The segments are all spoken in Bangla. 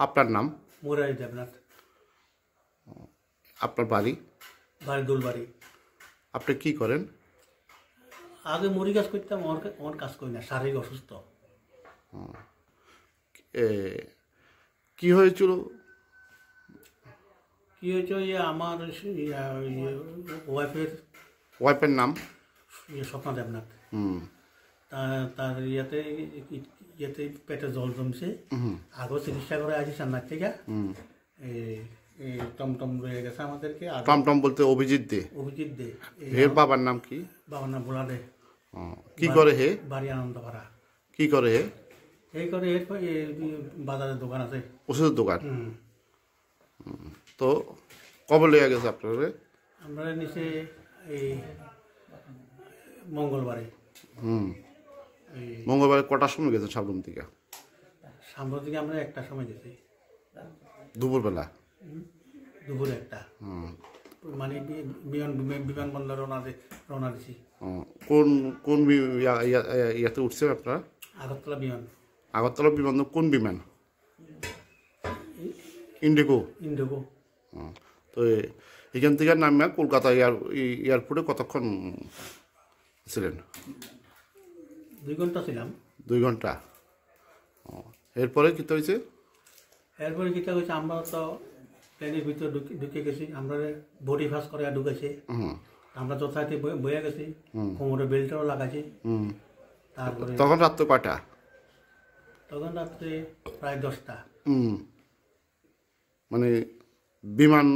আপনার নাম? মুরারি দেবনাথ। আপনার বাড়ি? বাড়ি দুলবাড়ি। আপনি কি করেন? আগে মুড়ি কাজ করতাম, ওর কাজ করি না, শারীরিক অসুস্থ। কি হয়েছিল? কি হয়েছে, ওই আমার ওয়াইফের নাম? স্বপ্না দেবনাথ। তার ইয়েতে পেটে জল জমছে। আগেও চিকিৎসা করে আছি চেন্নাই থেকে। এই টমটম রয়ে গেছে আমাদেরকে। টমটম বলতে অভিজিৎ দে? অভিজিৎ দে। এর বাবার নাম কি? বাবার নাম ভোলা দে। কি করে হে? বাড়ি আনন্দপাড়া। কি করে হে? এই করে বাজারের দোকান আছে, ওষুধের দোকান। তো কবে লেগে গেছে আপনারা? আমরা নিচে এই মঙ্গলবারে। মঙ্গলবারে কটার সময় গেছেন সাবরুম থেকে? সামনের দিকে আমরা 1টার সময় গেছি। দুপুরবেলা? দুপুরে 1টা। মানে বিমানবন্দর রওনা দিছি। কোন কোন ইয়াতে উঠছেন আপনারা? আগরতলা বিমান। আগরতলা বিমানবন্দর কোন বিমান? ইন্ডিগো? ইন্ডিগো। তো এখান থেকে নামে কলকাতা এয়ারপোর্টে কতক্ষণ ছিলেন? 2 ঘন্টা ছিলাম। 2 ঘন্টা। এরপরে কী হয়েছে? এরপরে কী হয়েছে, আমরা তো প্লেনের ভিতরে ঢুকে গেছি। আমরা বডি ফাঁস করে ঢুকেছি। আমরা যথারীতি বয়ে গেছি, কোমরে বেল্টও লাগাইছি। তারপরে তখন রাত্রে কয়টা? তখন রাত্রে প্রায় 10টা। মানে বিমান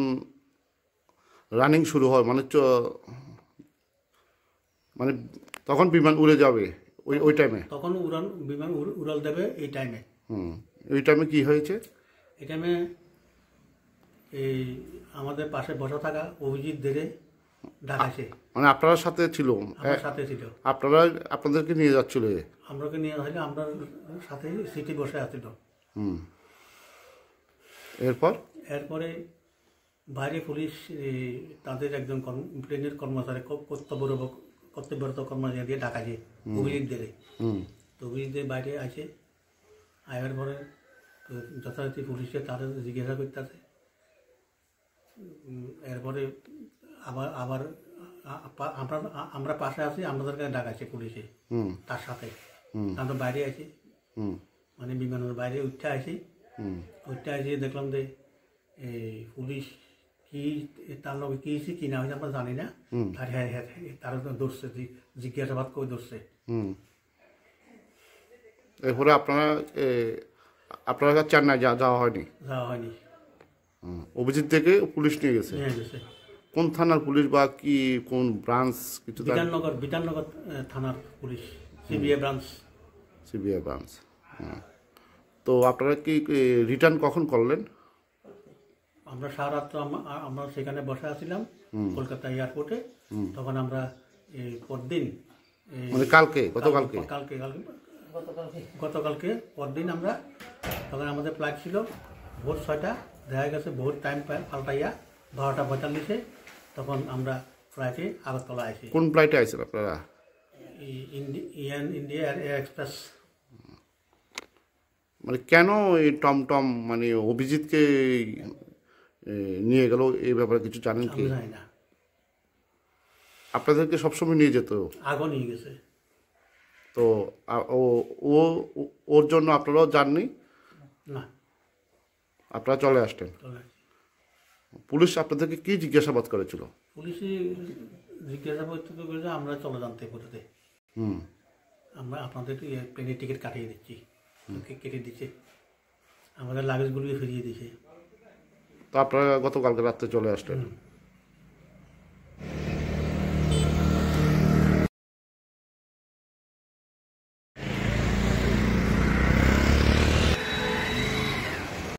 রানিং শুরু হয়, মানে তখন বিমান উড়ে যাবে ওই টাইমে? তখন বিমান উড়াল দেবে এই টাইমে। ওই টাইমে কি হয়েছে? এই টাইমে এই আমাদের পাশে বসা থাকা অভিজিৎ দেরে ডাকাছে। মানে আপনার সাথে ছিল? আমার সাথে ছিল। আপনাদেরকে নিয়ে যাচ্ছিল? আমরাকে নিয়ে আসলে আমরা সাথে সিটে বসে আসছিল। এরপরে বাইরে পুলিশ তাদের একজন প্লেনের কর্মচারী কর্তব্যরত কর্মচারী দিয়ে ডাকাছে অভিজিৎ দেরে। তো অভিজিৎ দে বাইরে আছে, আয়ার পরে তো যথারীতি পুলিশে তাদের জিজ্ঞাসা করতেছে। এরপরে আবার আমরা পাশে আছি, আমাদেরকে ডাকাছে পুলিশে তার সাথে। আমরা বাইরে আছি, মানে বিমানের বাইরে উঠতে আসি। দেখলাম যে এই পুলিশ কি তার লগে কি হয়েছে কি না হয়েছে আমরা জানি না। তারা ধরছে, জিজ্ঞাসাবাদ করে ধরছে। এরপরে আপনারা চেন্নাই যাওয়া হয়নি? যাওয়া হয়নি। অভিজিৎ থেকে পুলিশ নিয়ে গেছে? কোন থানার পুলিশ বা কি কোন ব্রাঞ্চ? কিছু বিধাননগর থানার পুলিশ, সিবিআই ব্রাঞ্চ। তো আপনারা কি রিটার্ন কখন করলেন? আমরা সারারাত আমরা সেখানে বসে আছিলাম কলকাতা এয়ারপোর্টে। তখন আমরা পরদিন, মানে গতকালকে পরদিন আমরা, তখন আমাদের ফ্লাইট ছিল ভোর 6টা। দেখা গেছে ভোর টাইম পাল্টাইয়া 12টা 45-এ তখন আমরা ফ্লাইটে আগরতলা আসি। কোন ফ্লাইটে আসেন আপনারা? India air express. মানে কেন এই টমটম মানে অভিজিৎকে নিয়ে গেল, এই ব্যাপারে কিছু জানেন কি? জানি না। আপনাদেরকে সবসময় নিয়ে যেত? আগেও নিয়ে গেছে। তো ওর জন্য আপনারাও যাননি? না, আপনারা চলে আসতেন। পুলিশ আপনাদেরকে কি জিজ্ঞাসাবাদ করেছিল? পুলিশে জিজ্ঞাসাবাদ করেছে আমরা চলে জানতে বলতে। আমরা আপনাদের প্লেনের টিকিট কাটিয়ে দিচ্ছি, কেটে দিচ্ছে, আমাদের লাগেজগুলো ফিরিয়ে দিচ্ছে। তো আপনারা গতকালকে রাত্রে চলে আসলেন?